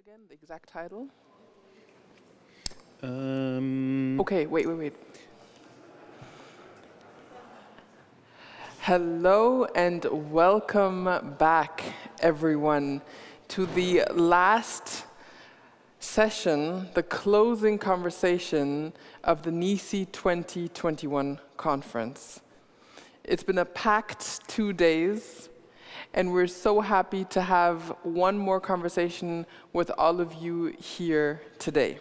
again, the exact title? Okay, wait. Hello and welcome back, everyone, to the last session, the closing conversation of the NECE 2021 conference. It's been a packed 2 days, and we're so happy to have one more conversation with all of you here today.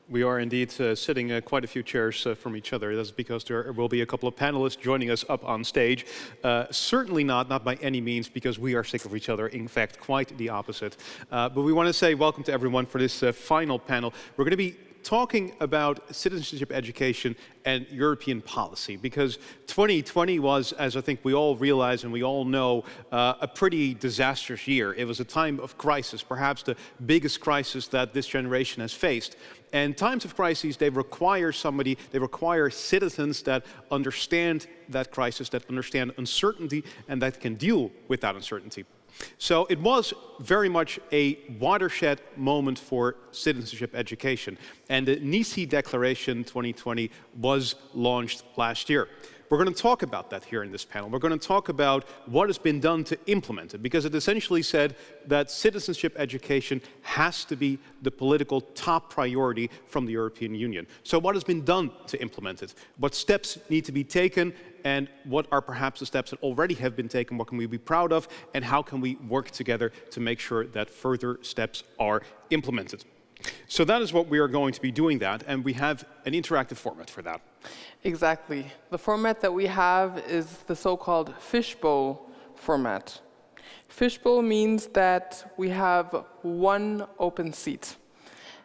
We are indeed sitting quite a few chairs from each other. That's because there will be a couple of panelists joining us up on stage. Certainly not by any means because we are sick of each other. In fact, quite the opposite. But we want to say welcome to everyone for this final panel. We're going to be talking about citizenship education and European policy, because 2020 was, as I think we all realize and we all know, a pretty disastrous year. It was a time of crisis, perhaps the biggest crisis that this generation has faced. And times of crises, they require citizens that understand that crisis, that understand uncertainty, and that can deal with that uncertainty. So it was very much a watershed moment for citizenship education. And the NECE Declaration 2020 was launched last year. We're going to talk about that here in this panel. We're going to talk about what has been done to implement it, because it essentially said that citizenship education has to be the political top priority from the European Union. So what has been done to implement it? What steps need to be taken? And what are perhaps the steps that already have been taken? What can we be proud of? And how can we work together to make sure that further steps are implemented? So that is what we are going to be doing that, and we have an interactive format for that. Exactly. The format that we have is the so-called Fishbowl Format. Fishbowl means that we have one open seat.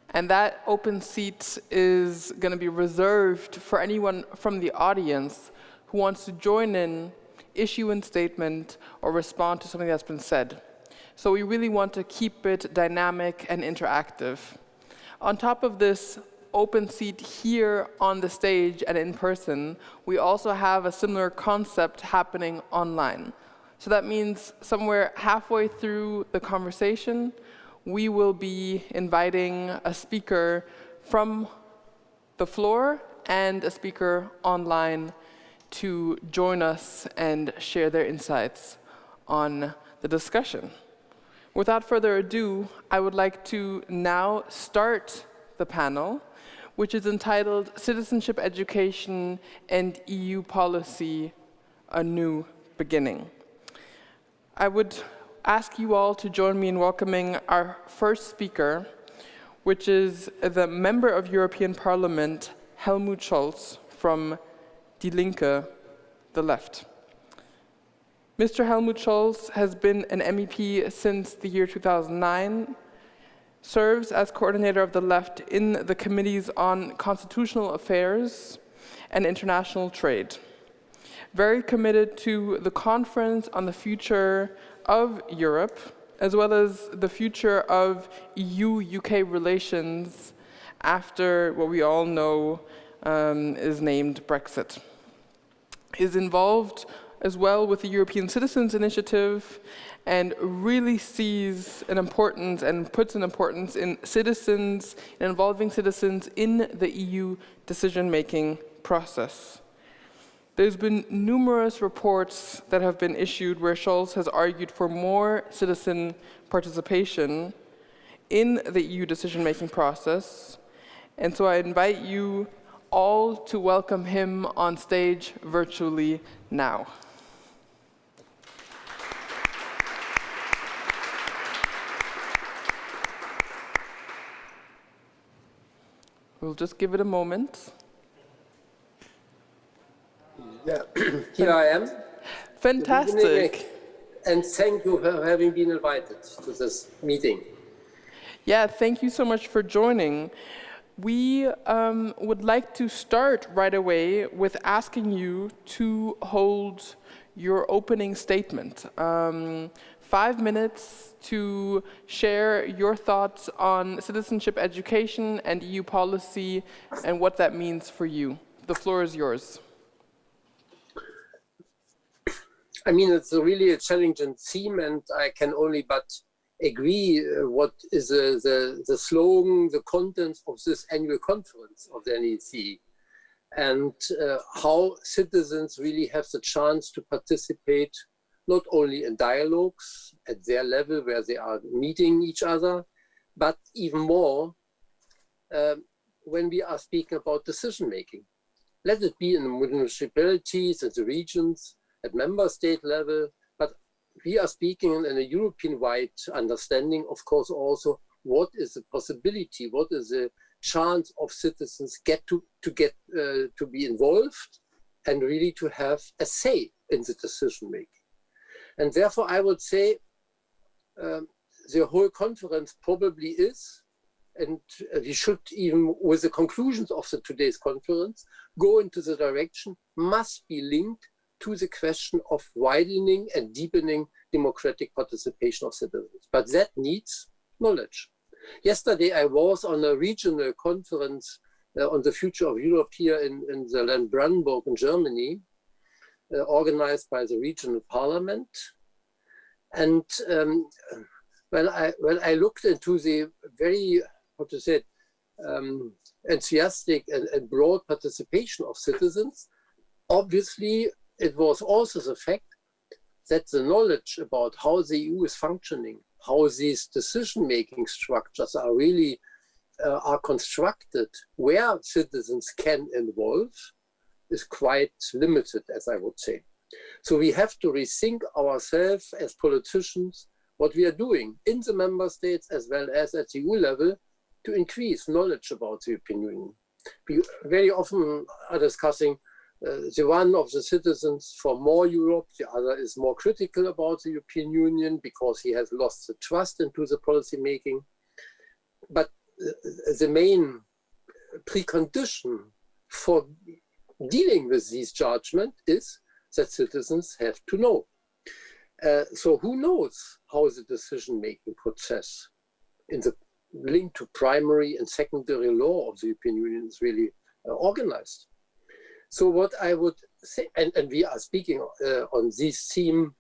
And that open seat is going to be reserved for anyone from the audience who wants to join in, issue a statement, or respond to something that's been said. So we really want to keep it dynamic and interactive. On top of this open seat here on the stage and in person, we also have a similar concept happening online. So that means somewhere halfway through the conversation, we will be inviting a speaker from the floor and a speaker online to join us and share their insights on the discussion. Without further ado, I would like to now start the panel, which is entitled Citizenship Education and EU Policy, A New Beginning. I would ask you all to join me in welcoming our first speaker, which is the Member of European Parliament, Helmut Scholz from Die LINKE, the left. Mr. Helmut Scholz has been an MEP since the year 2009, serves as coordinator of the left in the committees on constitutional affairs and international trade. Very committed to the conference on the future of Europe, as well as the future of EU-UK relations after what we all know is named Brexit. Is involved as well with the European Citizens Initiative and really sees an importance and puts an importance in citizens, in involving citizens in the EU decision-making process. There's been numerous reports that have been issued where Scholz has argued for more citizen participation in the EU decision-making process. And so I invite you all to welcome him on stage virtually now. We'll just give it a moment. Yeah, here I am. Fantastic. And thank you for having been invited to this meeting. Yeah, thank you so much for joining. We would like to start right away with asking you to hold your opening statement. 5 minutes to share your thoughts on citizenship education and EU policy and what that means for you. The floor is yours. I mean, it's really a challenging theme, and I can only but agree what is the slogan, the contents of this annual conference of the NECE, and how citizens really have the chance to participate not only in dialogues at their level where they are meeting each other, but even more when we are speaking about decision making. Let it be in the municipalities and the regions at member state level, but we are speaking in a European-wide understanding, of course, also what is the possibility, what is the chance of citizens to be involved and really to have a say in the decision making. And therefore, I would say the whole conference probably is, and we should even, with the conclusions of today's conference, go into the direction, must be linked to the question of widening and deepening democratic participation of citizens. But that needs knowledge. Yesterday, I was on a regional conference on the future of Europe here in the land Brandenburg in Germany, organized by the regional parliament. And when I looked into the very, how to say it, enthusiastic and broad participation of citizens, obviously it was also the fact that the knowledge about how the EU is functioning, how these decision-making structures are really are constructed, where citizens can involve, is quite limited, as I would say. So we have to rethink ourselves as politicians, what we are doing in the member states as well as at the EU level to increase knowledge about the European Union. We very often are discussing the one of the citizens for more Europe, the other is more critical about the European Union because he has lost the trust into the policy making. But the main precondition for dealing with these judgments is that citizens have to know. So who knows how the decision-making process in the link to primary and secondary law of the European Union is really organized? So what I would say, and we are speaking on this theme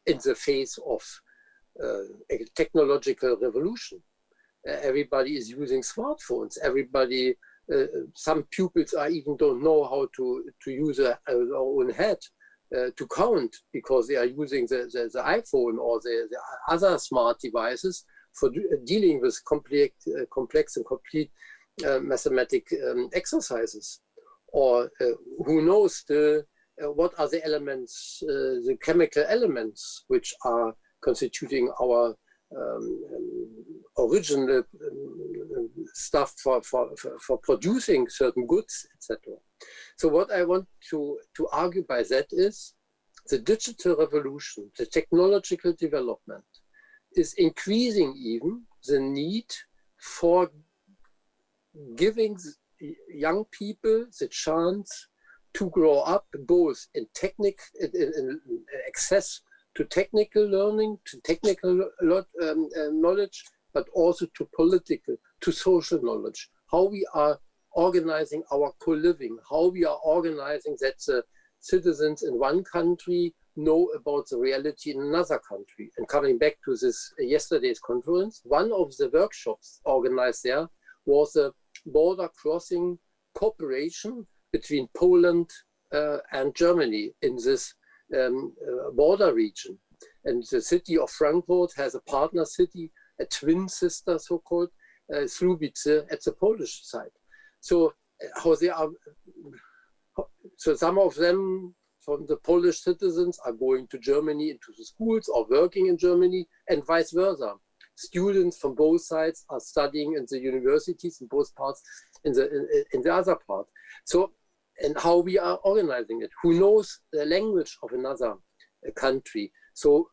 in the face of a technological revolution. Everybody is using smartphones. Everybody, some pupils even don't know how to use their own head to count because they are using the iPhone or the other smart devices for dealing with complex and complete mathematic exercises. Or who knows what are the elements, the chemical elements which are constituting our original stuff for producing certain goods, etc. So what I want to argue by that is the digital revolution, the technological development is increasing even the need for giving young people the chance to grow up both in access to technical learning, to technical knowledge, but also to political, to social knowledge, how we are organizing our co-living, how we are organizing that the citizens in one country know about the reality in another country. And coming back to this yesterday's conference, one of the workshops organized there was a border crossing cooperation between Poland and Germany in this border region. And the city of Frankfurt has a partner city, a twin sister, so-called, Słubice at the Polish side. So how they are, so some of them from the Polish citizens are going to Germany into the schools or working in Germany and vice versa. Students from both sides are studying in the universities in both parts, in the other part. So, and how we are organizing it. Who knows the language of another country? So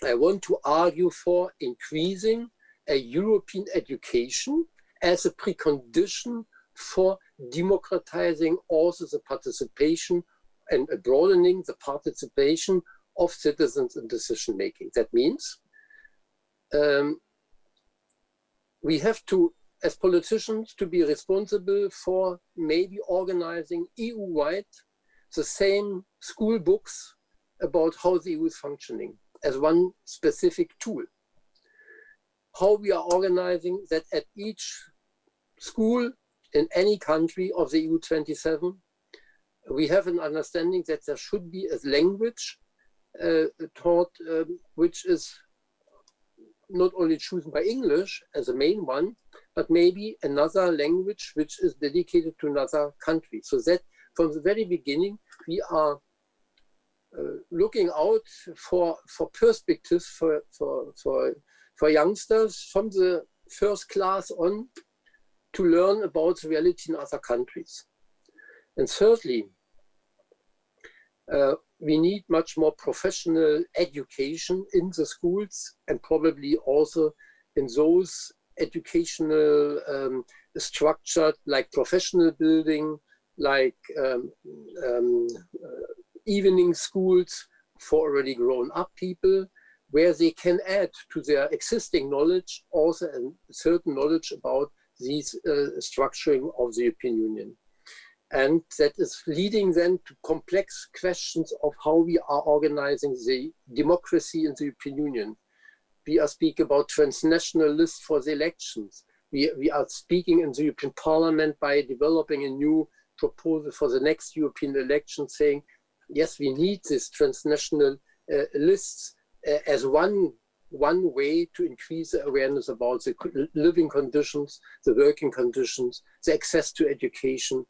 I want to argue for increasing a European education as a precondition for democratizing also the participation and broadening the participation of citizens in decision making. That means we have to, as politicians, to be responsible for maybe organizing EU-wide the same school books about how the EU is functioning as one specific tool. how we are organizing that at each school in any country of the EU 27, we have an understanding that there should be a language taught, which is not only chosen by English as a main one, but maybe another language which is dedicated to another country. So that from the very beginning, we are looking out for perspectives for youngsters from the first class on to learn about the reality in other countries. And thirdly, we need much more professional education in the schools and probably also in those educational structures like professional building, like evening schools for already grown up people, where they can add to their existing knowledge also a certain knowledge about these structuring of the European Union. And that is leading then to complex questions of how we are organizing the democracy in the European Union. We are speaking about transnational lists for the elections. We are speaking in the European Parliament by developing a new proposal for the next European election, saying, yes, we need these transnational lists as one way to increase the awareness about the living conditions, the working conditions, the access to education,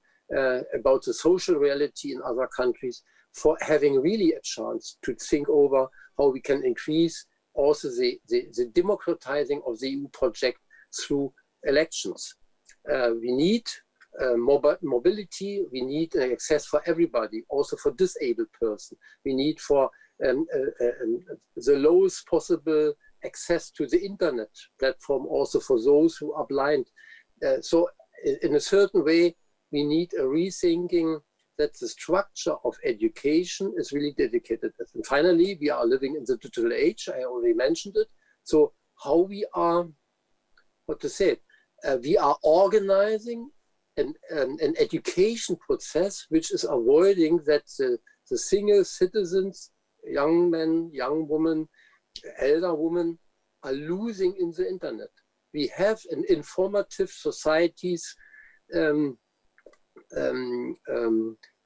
about the social reality in other countries, for having really a chance to think over how we can increase also the democratizing of the EU project through elections. We need mobility, we need access for everybody, also for disabled persons. We need for the lowest possible access to the internet platform also for those who are blind. So in a certain way, we need a rethinking that the structure of education is really dedicated. And finally, we are living in the digital age. I already mentioned it. So how we are, we are organizing an education process which is avoiding that the single citizens, young men, young women, elder women, are losing in the internet. We have an informative societies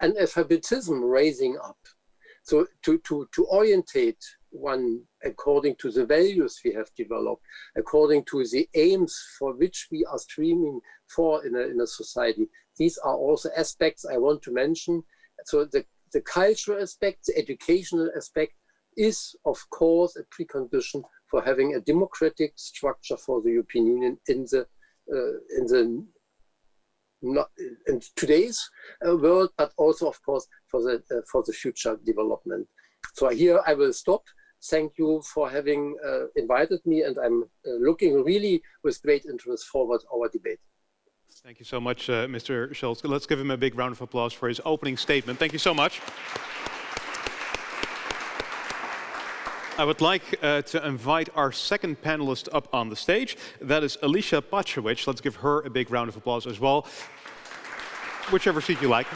analphabetism raising up. So to orientate one according to the values we have developed, according to the aims for which we are streaming for in a society, these are also aspects I want to mention. So the cultural aspect, the educational aspect is of course a precondition for having a democratic structure for the European Union in today's world, but also, of course, for the future development. So here I will stop. Thank you for having invited me, and I'm looking really with great interest forward our debate. Thank you so much, Mr. Scholz. Let's give him a big round of applause for his opening statement. Thank you so much. I would like to invite our second panelist up on the stage. That is Alicia Pachowicz. Let's give her a big round of applause as well. Whichever seat you like.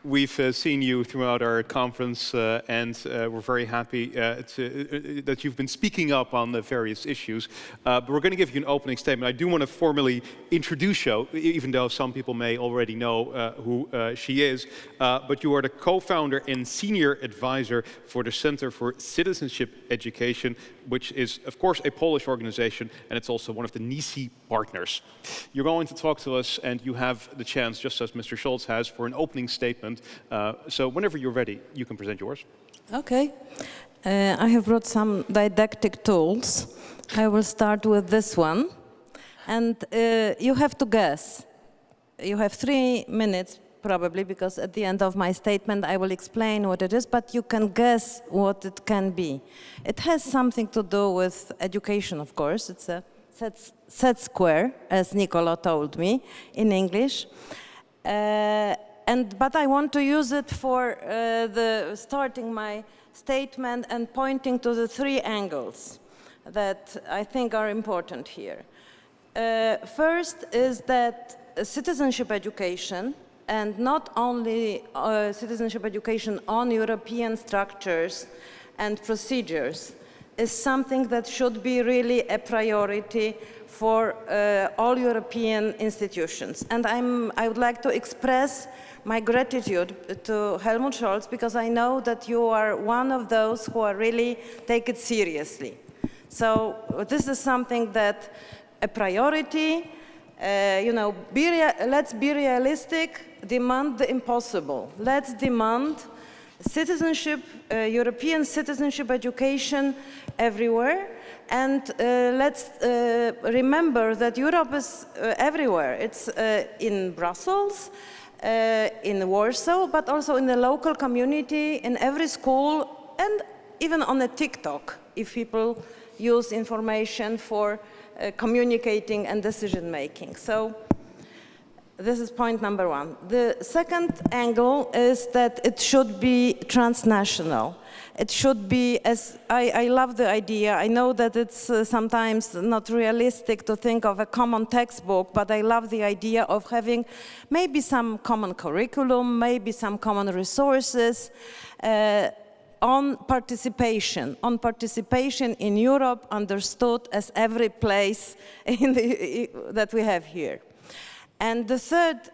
We've seen you throughout our conference and we're very happy that you've been speaking up on the various issues. But we're going to give you an opening statement. I do want to formally introduce you, even though some people may already know who she is. But you are the co-founder and senior advisor for the Center for Citizenship Education, which is, of course, a Polish organization, and it's also one of the NECE partners. You're going to talk to us, and you have the chance, just as Mr. Scholz has, for an opening statement. So whenever you're ready, you can present yours. Okay. I have brought some didactic tools. I will start with this one. And you have to guess. You have 3 minutes, probably, because at the end of my statement, I will explain what it is, but you can guess what it can be. It has something to do with education, of course. It's a set square, as Niccolò told me in English. But I want to use it for starting my statement and pointing to the 3 angles that I think are important here. First is that citizenship education, and not only citizenship education on European structures and procedures, is something that should be really a priority for all European institutions. And I would like to express my gratitude to Helmut Scholz, because I know that you are one of those who are really take it seriously. So this is something that a priority, let's be realistic, demand the impossible. Let's demand citizenship, European citizenship education everywhere. And let's remember that Europe is everywhere. It's in Brussels, in Warsaw, but also in the local community, in every school, and even on a TikTok, if people use information for communicating and decision making. So this is point number one. The second angle is that it should be transnational. It should be, as I love the idea. I know that it's sometimes not realistic to think of a common textbook, but I love the idea of having maybe some common curriculum, maybe some common resources on participation in Europe, understood as every place that we have here. And the third,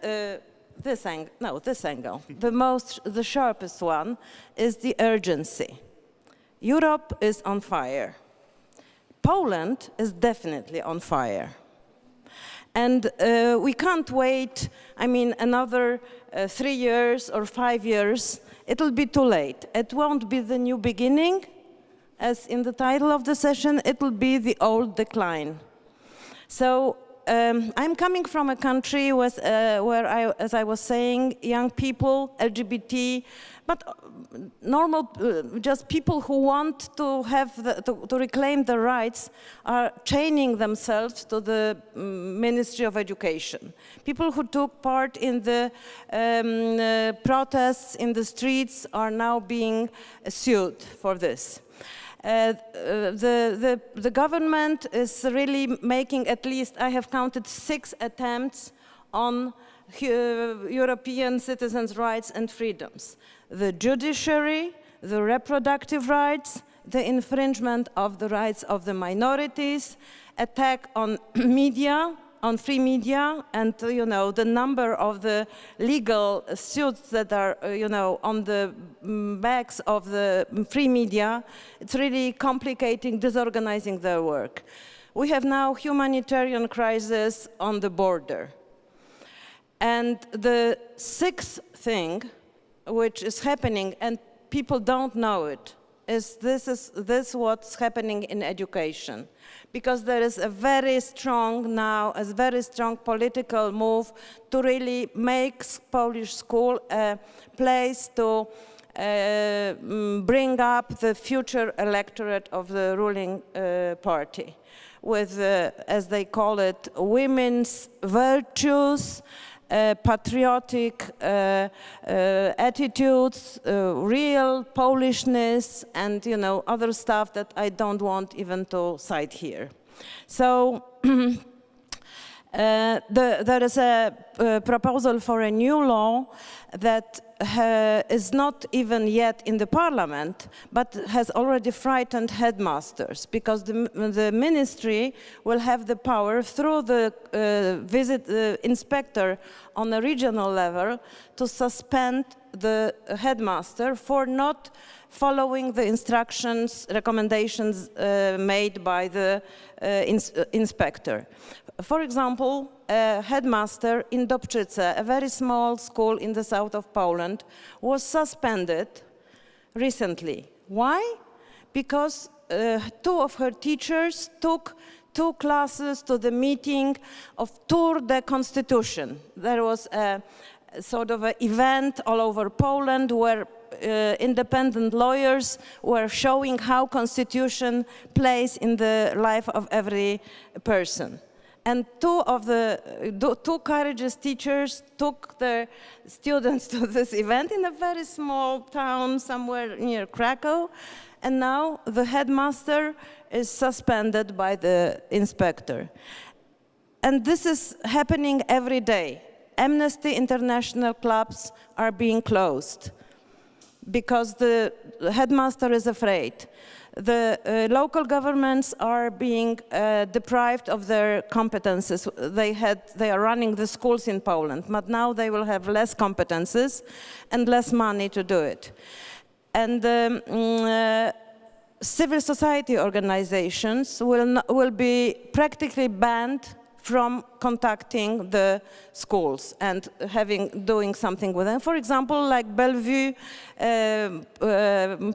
this angle, the sharpest one is the urgency. Europe is on fire. Poland is definitely on fire. And we can't wait, another 3 years or 5 years. It'll be too late. It won't be the new beginning, as in the title of the session, it will be the old decline. So I'm coming from a country where, as I was saying, young people, LGBT, but normal, just people who want to have to reclaim their rights are chaining themselves to the Ministry of Education. People who took part in the protests in the streets are now being sued for this. The government is really making, at least I have counted 6 attempts on European citizens' rights and freedoms. The judiciary, the reproductive rights, the infringement of the rights of the minorities, attack on media, on free media, and the number of the legal suits that are on the backs of the free media, it's really complicating, disorganizing their work. We have now humanitarian crisis on the border. And the 6th thing which is happening, and people don't know it, is this what's happening in education. Because there is a very strong political move to really make Polish school a place to bring up the future electorate of the ruling party with, as they call it, women's virtues, patriotic attitudes, real Polishness, and other stuff that I don't want even to cite here. So there is a proposal for a new law that is not even yet in the parliament, but has already frightened headmasters, because the ministry will have the power through the inspector on a regional level to suspend the headmaster for not following the instructions, recommendations made by the inspector. For example, a headmaster in Dobczyce, a very small school in the south of Poland, was suspended recently. Why? Because 2 of her teachers took 2 classes to the meeting of Tour de Constitution. There was a sort of an event all over Poland where independent lawyers were showing how Constitution plays in the life of every person. And 2 courageous teachers took their students to this event in a very small town somewhere near Krakow. And now the headmaster is suspended by the inspector. And this is happening every day. Amnesty International clubs are being closed. because the headmaster is afraid. The local governments are being deprived of their competences. They are running the schools in Poland, but now they will have less competences and less money to do it. And civil society organizations will be practically banned from contacting the schools and doing something with them. For example, like Bellevue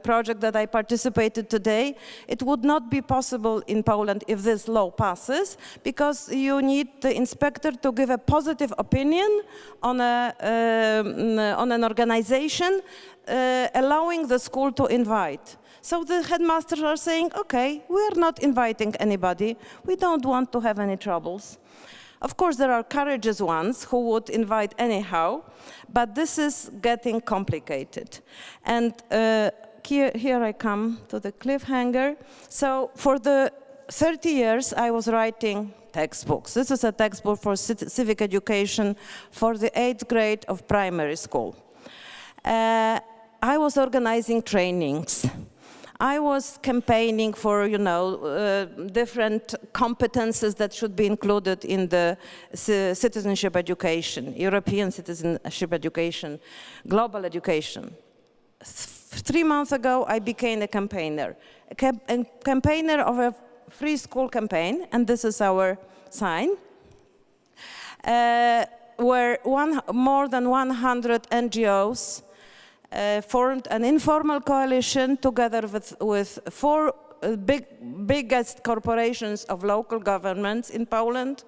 project that I participated today, it would not be possible in Poland if this law passes, because you need the inspector to give a positive opinion on an organization, allowing the school to invite. So the headmasters are saying, okay, we're not inviting anybody. We don't want to have any troubles. Of course, there are courageous ones who would invite anyhow, but this is getting complicated. And here I come to the cliffhanger. So for the 30 years, I was writing textbooks. This is a textbook for civic education for the 8th grade of primary school. I was organizing trainings. I was campaigning for, different competences that should be included in the citizenship education, European citizenship education, global education. 3 months ago, I became a campaigner, a campaigner of a free school campaign, and this is our sign, where more than 100 NGOs formed an informal coalition together with 4 biggest corporations of local governments in Poland,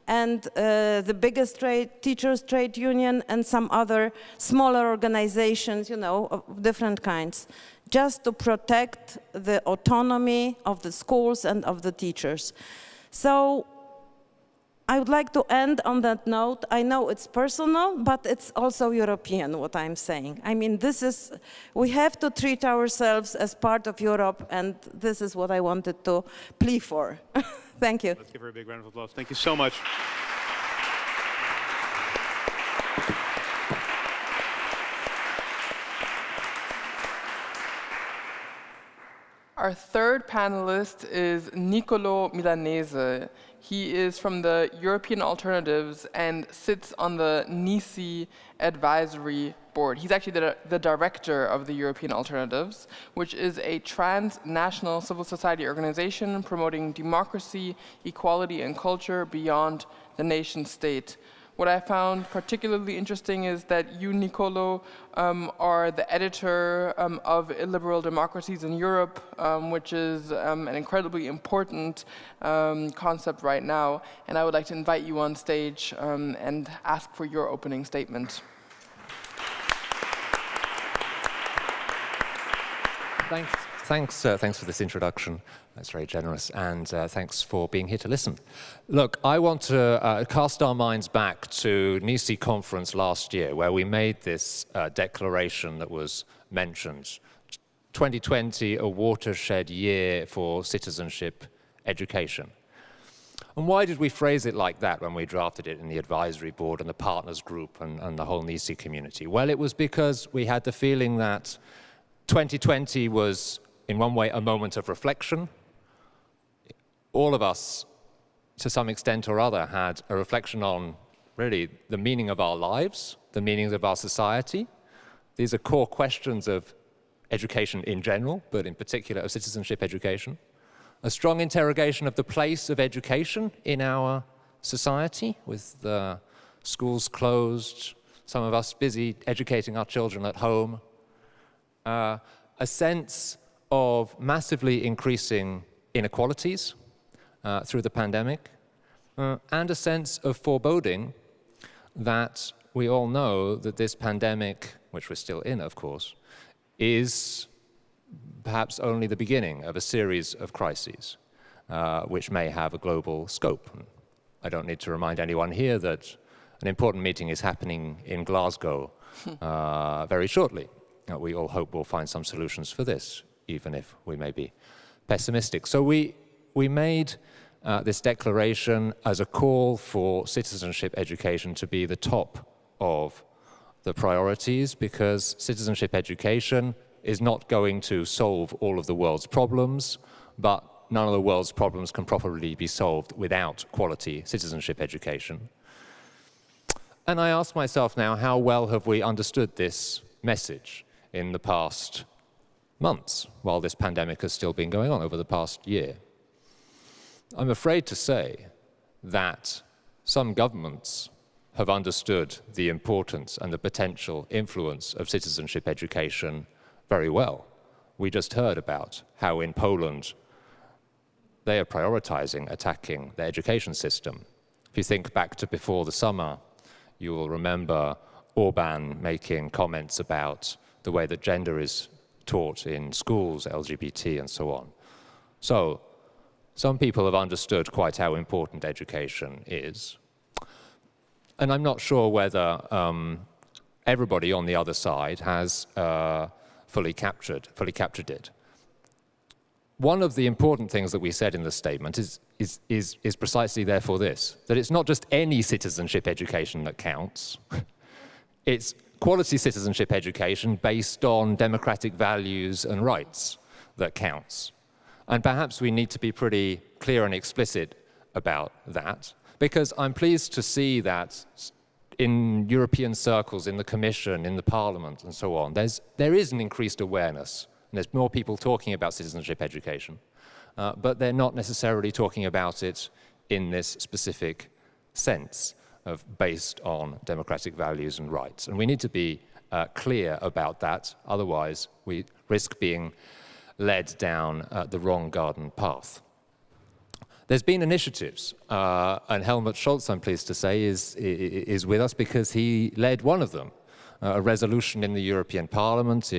and the biggest teachers' trade union, and some other smaller organizations, of different kinds, just to protect the autonomy of the schools and of the teachers. So I would like to end on that note. I know it's personal, but it's also European, what I'm saying. I mean, we have to treat ourselves as part of Europe, and this is what I wanted to plea for. Thank you. Let's give her a big round of applause. Thank you so much. Our third panelist is Niccolò Milanese. He is from the European Alternatives and sits on the NECE Advisory Board. He's actually the director of the European Alternatives, which is a transnational civil society organization promoting democracy, equality, and culture beyond the nation state. What I found particularly interesting is that you, Niccolò, are the editor of Illiberal Democracies in Europe, which is an incredibly important concept right now. And I would like to invite you on stage and ask for your opening statement. Thanks for this introduction. That's very generous, and thanks for being here to listen. Look, I want to cast our minds back to NECE Conference last year, where we made this declaration that was mentioned. 2020, a watershed year for citizenship education. And why did we phrase it like that when we drafted it in the advisory board and the partners group and the whole NECE community? Well, it was because we had the feeling that 2020 was, in one way, a moment of reflection. All of us, to some extent or other, had a reflection on, really, the meaning of our lives, the meanings of our society. These are core questions of education in general, but in particular of citizenship education. A strong interrogation of the place of education in our society, with the schools closed, some of us busy educating our children at home. A sense of massively increasing inequalities through the pandemic, and a sense of foreboding that we all know that this pandemic, which we're still in, of course, is perhaps only the beginning of a series of crises which may have a global scope. I don't need to remind anyone here that an important meeting is happening in Glasgow very shortly. We all hope we'll find some solutions for this, even if we may be pessimistic. So we made this declaration as a call for citizenship education to be the top of the priorities, because citizenship education is not going to solve all of the world's problems, but none of the world's problems can properly be solved without quality citizenship education. And I ask myself now, how well have we understood this message in the past months, while this pandemic has still been going on over the past year? I'm afraid to say that some governments have understood the importance and the potential influence of citizenship education very well. We just heard about how in Poland they are prioritizing attacking the education system. If you think back to before the summer, you will remember Orban making comments about the way that gender is taught in schools, LGBT and so on. So some people have understood quite how important education is. And I'm not sure whether everybody on the other side has fully captured it. One of the important things that we said in the statement is precisely therefore this, that it's not just any citizenship education that counts. It's quality citizenship education based on democratic values and rights that counts. And perhaps we need to be pretty clear and explicit about that, because I'm pleased to see that in European circles, in the Commission, in the Parliament, and so on, there is an increased awareness, and there's more people talking about citizenship education, but they're not necessarily talking about it in this specific sense of based on democratic values and rights. And we need to be clear about that, otherwise we risk being led down the wrong garden path. There's been initiatives, and Helmut Scholz, I'm pleased to say, is with us because he led one of them, a resolution in the European Parliament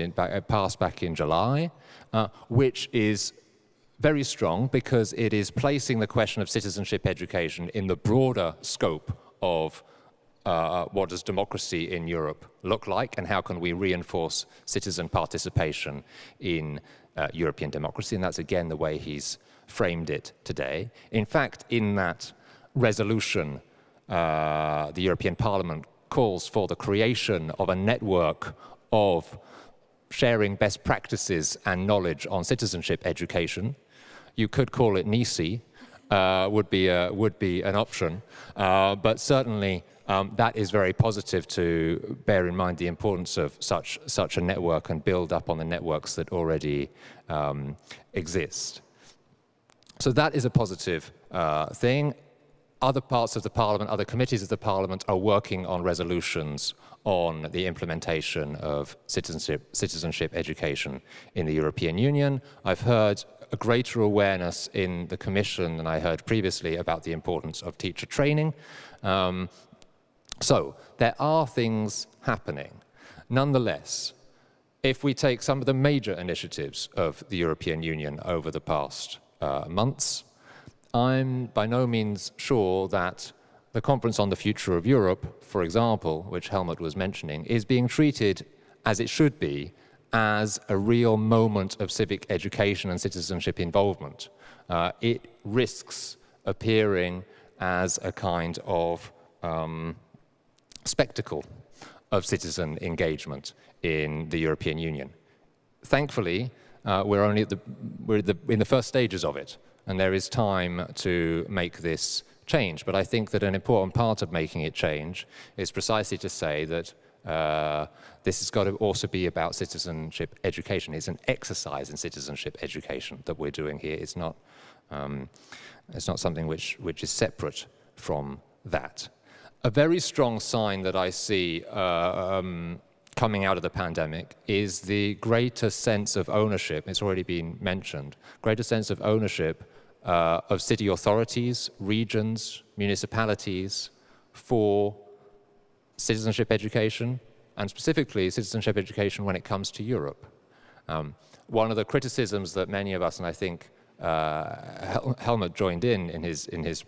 passed back in July, which is very strong because it is placing the question of citizenship education in the broader scope of what does democracy in Europe look like and how can we reinforce citizen participation in European democracy, and that's again the way he's framed it today. In fact, in that resolution, the European Parliament calls for the creation of a network of sharing best practices and knowledge on citizenship education. You could call it NECE, would be an option, but certainly that is very positive to bear in mind the importance of such a network and build up on the networks that already exist. So that is a positive thing. Other parts of the Parliament, other committees of the Parliament are working on resolutions on the implementation of citizenship education in the European Union. I've heard a greater awareness in the Commission than I heard previously about the importance of teacher training. So there are things happening. Nonetheless, if we take some of the major initiatives of the European Union over the past months, I'm by no means sure that the Conference on the Future of Europe, for example, which Helmut was mentioning, is being treated as it should be, as a real moment of civic education and citizenship involvement. It risks appearing as a kind of spectacle of citizen engagement in the European Union. Thankfully, we're only in the first stages of it, and there is time to make this change. But I think that an important part of making it change is precisely to say that this has got to also be about citizenship education. It's an exercise in citizenship education that we're doing here. It's not something which is separate from that. A very strong sign that I see coming out of the pandemic is the greater sense of ownership. It's already been mentioned. Greater sense of ownership of city authorities, regions, municipalities for citizenship education, and specifically citizenship education when it comes to Europe. One of the criticisms that many of us, and I think Helmut joined in his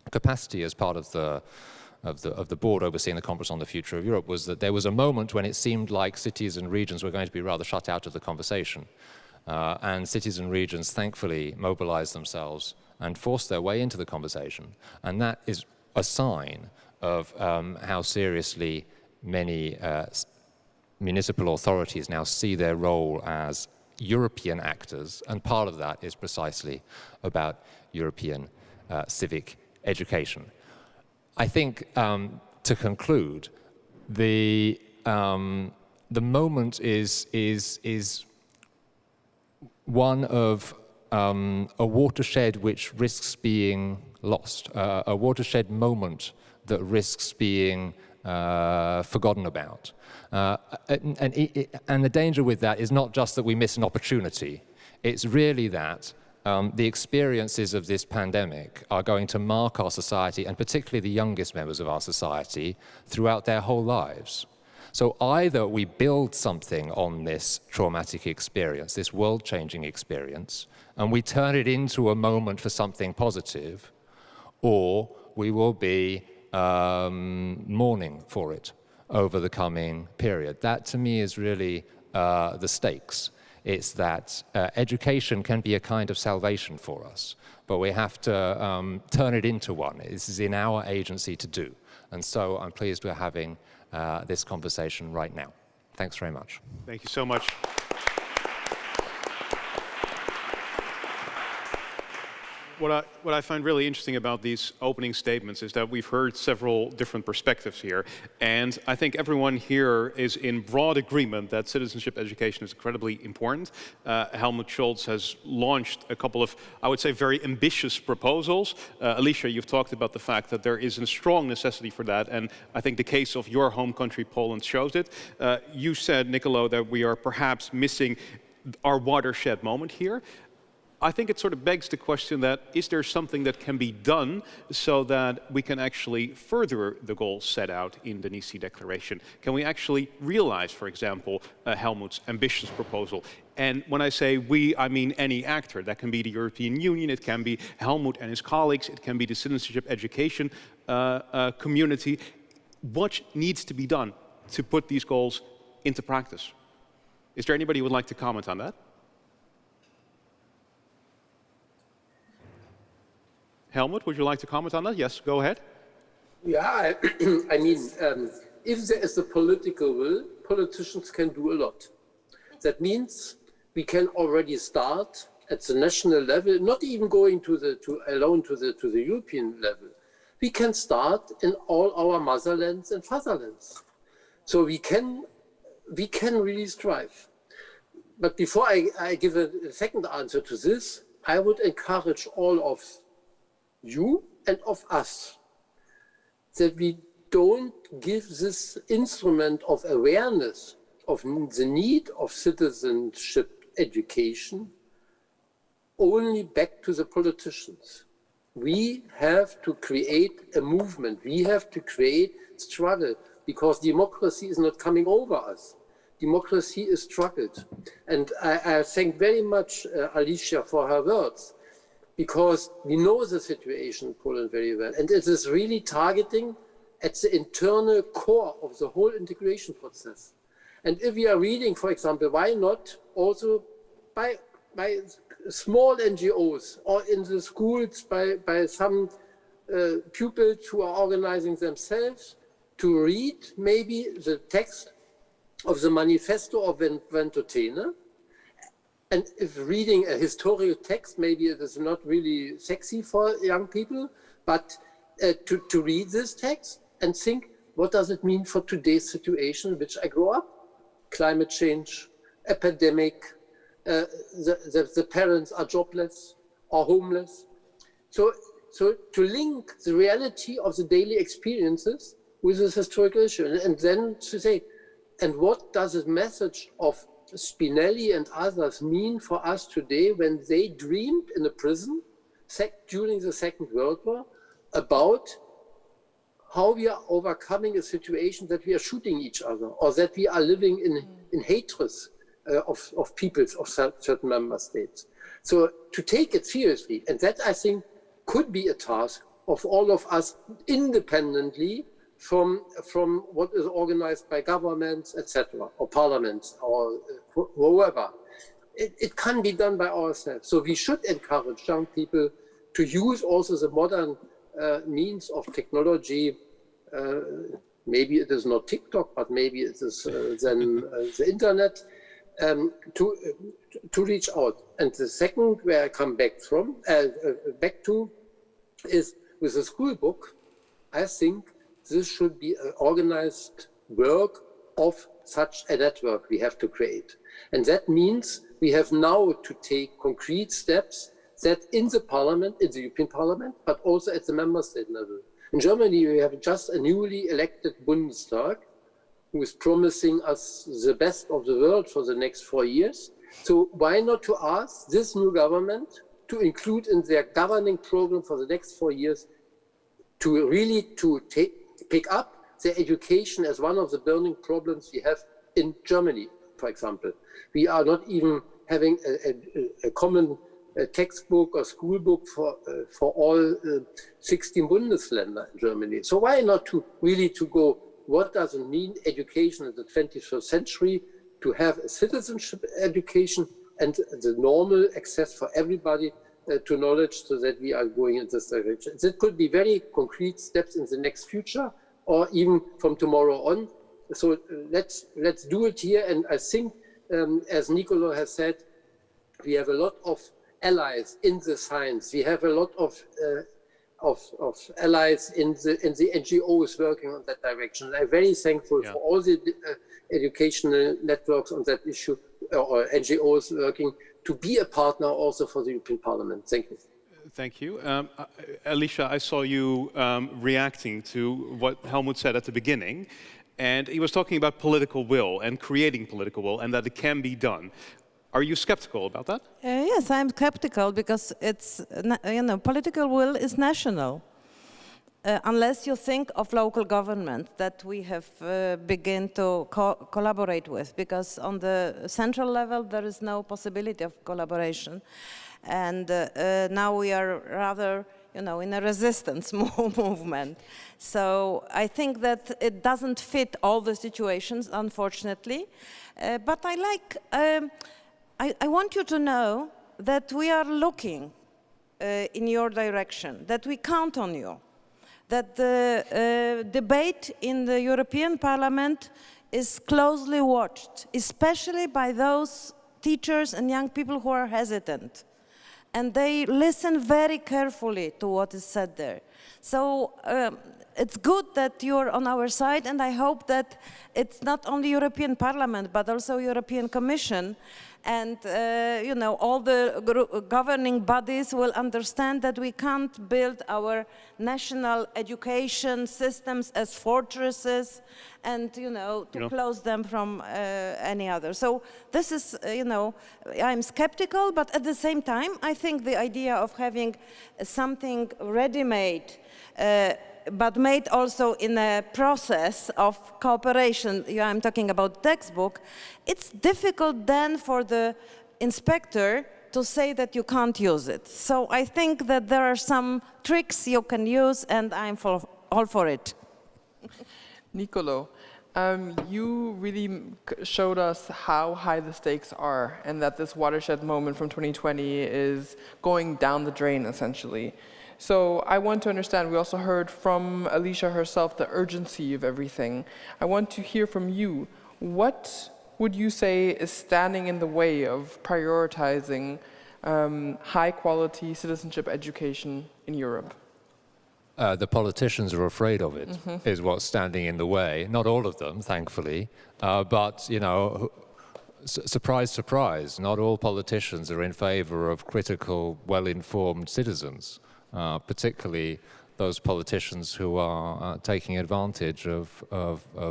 capacity as part of the board overseeing the Conference on the Future of Europe, was that there was a moment when it seemed like cities and regions were going to be rather shut out of the conversation. And cities and regions thankfully mobilized themselves and forced their way into the conversation. And that is a sign of how seriously many municipal authorities now see their role as European actors, and part of that is precisely about European civic education. I think, to conclude, the moment is one of a watershed which risks being lost, a watershed moment that risks being forgotten about. And the danger with that is not just that we miss an opportunity, it's really that the experiences of this pandemic are going to mark our society, and particularly the youngest members of our society, throughout their whole lives. So either we build something on this traumatic experience, this world-changing experience, and we turn it into a moment for something positive, or we will be mourning for it over the coming period. That, to me, is really the stakes. It's that education can be a kind of salvation for us, but we have to turn it into one. This is in our agency to do. And so I'm pleased we're having this conversation right now. Thanks very much. Thank you so much. What I find really interesting about these opening statements is that we've heard several different perspectives here, and I think everyone here is in broad agreement that citizenship education is incredibly important. Helmut Scholz has launched a couple of, I would say, very ambitious proposals. Alicia, you've talked about the fact that there is a strong necessity for that, and I think the case of your home country, Poland, shows it. You said, Niccolò, that we are perhaps missing our watershed moment here. I think it sort of begs the question that, is there something that can be done so that we can actually further the goals set out in the NECE Declaration? Can we actually realize, for example, Helmut's ambitious proposal? And when I say we, I mean any actor. That can be the European Union, it can be Helmut and his colleagues, it can be the citizenship education community. What needs to be done to put these goals into practice? Is there anybody who would like to comment on that? Helmut, would you like to comment on that? Yes, go ahead. Yeah, I mean, if there is a political will, politicians can do a lot. That means we can already start at the national level, not even going alone to the European level. We can start in all our motherlands and fatherlands. So we can really strive. But before I give a second answer to this, I would encourage all of you and of us that we don't give this instrument of awareness of the need of citizenship education only back to the politicians. We have to create a movement. We have to create struggle, because democracy is not coming over us. Democracy is struggled. And I thank very much Alicia for her words, because we know the situation in Poland very well. And it is really targeting at the internal core of the whole integration process. And if we are reading, for example, why not also by small NGOs or in the schools by some pupils who are organizing themselves to read maybe the text of the manifesto of Ventotene. And if reading a historical text, maybe it is not really sexy for young people, but to read this text and think, what does it mean for today's situation in which I grow up? Climate change, epidemic, the parents are jobless or homeless. So to link the reality of the daily experiences with this historical issue, and then to say, and what does this message of Spinelli and others mean for us today when they dreamed in a prison during the Second World War about how we are overcoming a situation that we are shooting each other, or that we are living in hatred of peoples of certain member states. So to take it seriously, and that I think could be a task of all of us independently from what is organized by governments, etc., or parliaments, or whoever. It can be done by ourselves. So we should encourage young people to use also the modern means of technology, maybe it is not TikTok, but maybe it is then the internet, to reach out. And the second, where I come back to, is with the school book. I think this should be an organized work of such a network we have to create. And that means we have now to take concrete steps that in the parliament, in the European Parliament, but also at the member state level. In Germany, we have just a newly elected Bundestag who is promising us the best of the world for the next 4 years. So why not to ask this new government to include in their governing program for the next 4 years to really pick up the education as one of the burning problems we have in Germany, for example. We are not even having a common textbook or school book for all 16 Bundesländer in Germany. So why not to really to go, what does it mean, education in the 21st century, to have a citizenship education and the normal access for everybody to knowledge, so that we are going in this direction. That could be very concrete steps in the next future, or even from tomorrow on. So let's do it here. And I think, as Niccolò has said, we have a lot of allies in the science. We have a lot of allies in the NGOs working on that direction. I'm very thankful for all the educational networks on that issue, or NGOs working to be a partner also for the European Parliament. Thank you. Thank you. Alicia, I saw you reacting to what Helmut said at the beginning, and he was talking about political will and creating political will, and that it can be done. Are you skeptical about that? Yes, I'm skeptical because it's, political will is national. Unless you think of local government that we have begun to collaborate with, because on the central level there is no possibility of collaboration. And now we are rather, in a resistance movement. So I think that it doesn't fit all the situations, unfortunately. But I want you to know that we are looking in your direction, that we count on you, that the debate in the European Parliament is closely watched, especially by those teachers and young people who are hesitant. And they listen very carefully to what is said there. So it's good that you're on our side, and I hope that it's not only European Parliament, but also European Commission, and all the governing bodies will understand that we can't build our national education systems as fortresses and to close them from any other. So this is, I'm skeptical, but at the same time I think the idea of having something ready-made but made also in a process of cooperation, I'm talking about textbook, it's difficult then for the inspector to say that you can't use it. So I think that there are some tricks you can use, and I'm all for it. Niccolò, you really showed us how high the stakes are, and that this watershed moment from 2020 is going down the drain, essentially. So I want to understand, we also heard from Alicia herself the urgency of everything. I want to hear from you. What would you say is standing in the way of prioritizing high-quality citizenship education in Europe? The politicians are afraid of it, is what's standing in the way. Not all of them, thankfully, but, surprise, surprise, not all politicians are in favor of critical, well-informed citizens. Particularly those politicians who are taking advantage of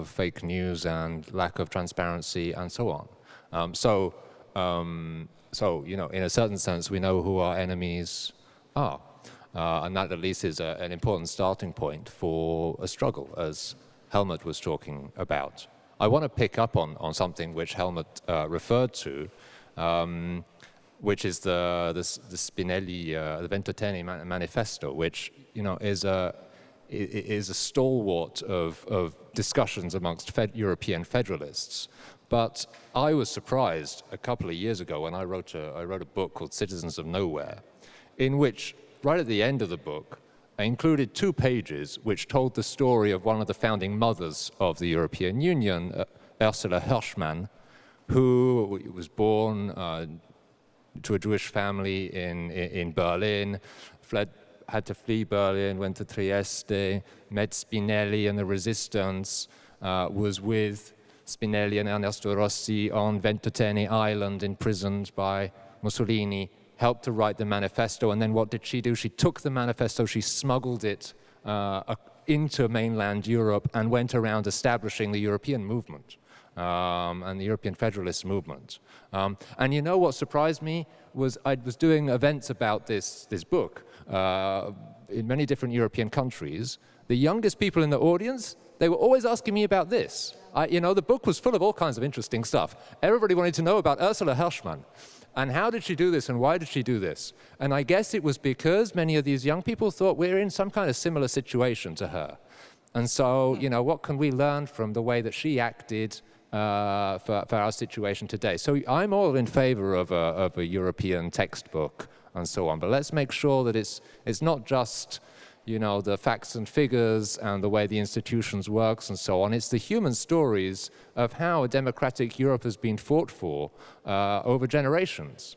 fake news and lack of transparency and so on. So, in a certain sense, we know who our enemies are. And that at least is an important starting point for a struggle, as Helmut was talking about. I want to pick up on something which Helmut referred to, which is the Spinelli, the Entertainment Manifesto, which is a stalwart of discussions amongst European federalists. But I was surprised a couple of years ago when I wrote a book called Citizens of Nowhere, in which, right at the end of the book, included 2 pages which told the story of one of the founding mothers of the European Union, Ursula Hirschmann, who was born to a Jewish family in Berlin, had to flee Berlin, went to Trieste, met Spinelli and the resistance, was with Spinelli and Ernesto Rossi on Ventotene Island, imprisoned by Mussolini, helped to write the manifesto, and then what did she do? She took the manifesto, she smuggled it into mainland Europe and went around establishing the European movement and the European Federalist movement. And you know what surprised me was I was doing events about this book in many different European countries. The youngest people in the audience, they were always asking me about this. You know, the book was full of all kinds of interesting stuff. Everybody wanted to know about Ursula Hirschmann. And how did she do this, and why did she do this? And I guess it was because many of these young people thought we're in some kind of similar situation to her. And so, you know, what can we learn from the way that she acted for our situation today? So I'm all in favor of a European textbook and so on. But let's make sure that it's not just, you know, the facts and figures and the way the institutions works and so on. It's the human stories of how a democratic Europe has been fought for over generations.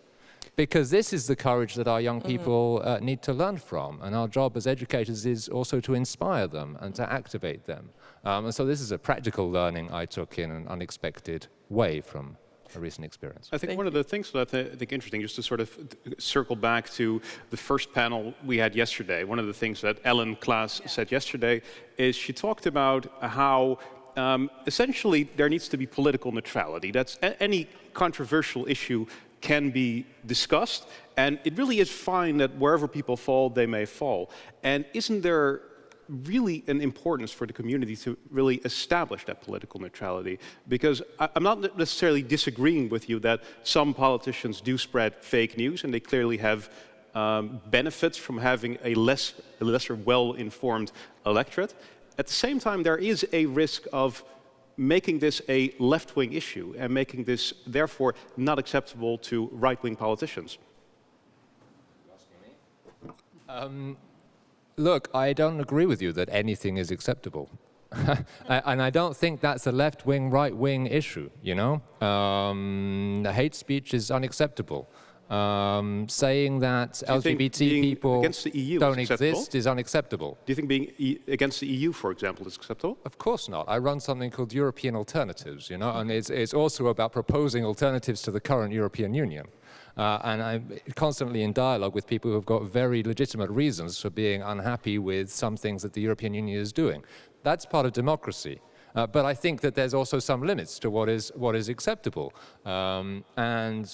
Because this is the courage that our young people need to learn from. And our job as educators is also to inspire them and to activate them. And so this is a practical learning I took in an unexpected way from a recent experience. I think one of the things that I think interesting, just to sort of circle back to the first panel we had yesterday, one of the things that Ellen Klaas said yesterday is she talked about how essentially there needs to be political neutrality. That's any controversial issue can be discussed, and it really is fine that wherever people fall, they may fall. And isn't there really an importance for the community to really establish that political neutrality? Because I'm not necessarily disagreeing with you that some politicians do spread fake news, and they clearly have benefits from having a lesser well-informed electorate. At the same time, there is a risk of making this a left-wing issue and making this, therefore, not acceptable to right-wing politicians. Look, I don't agree with you that anything is acceptable. And I don't think that's a left-wing, right-wing issue, you know? Hate speech is unacceptable. Saying that LGBT people against the EU don't exist is unacceptable. Do you think being against the EU, for example, is acceptable? Of course not. I run something called European Alternatives, you know, and it's also about proposing alternatives to the current European Union. And I'm constantly in dialogue with people who have got very legitimate reasons for being unhappy with some things that the European Union is doing. That's part of democracy. But I think that there's also some limits to what is acceptable. And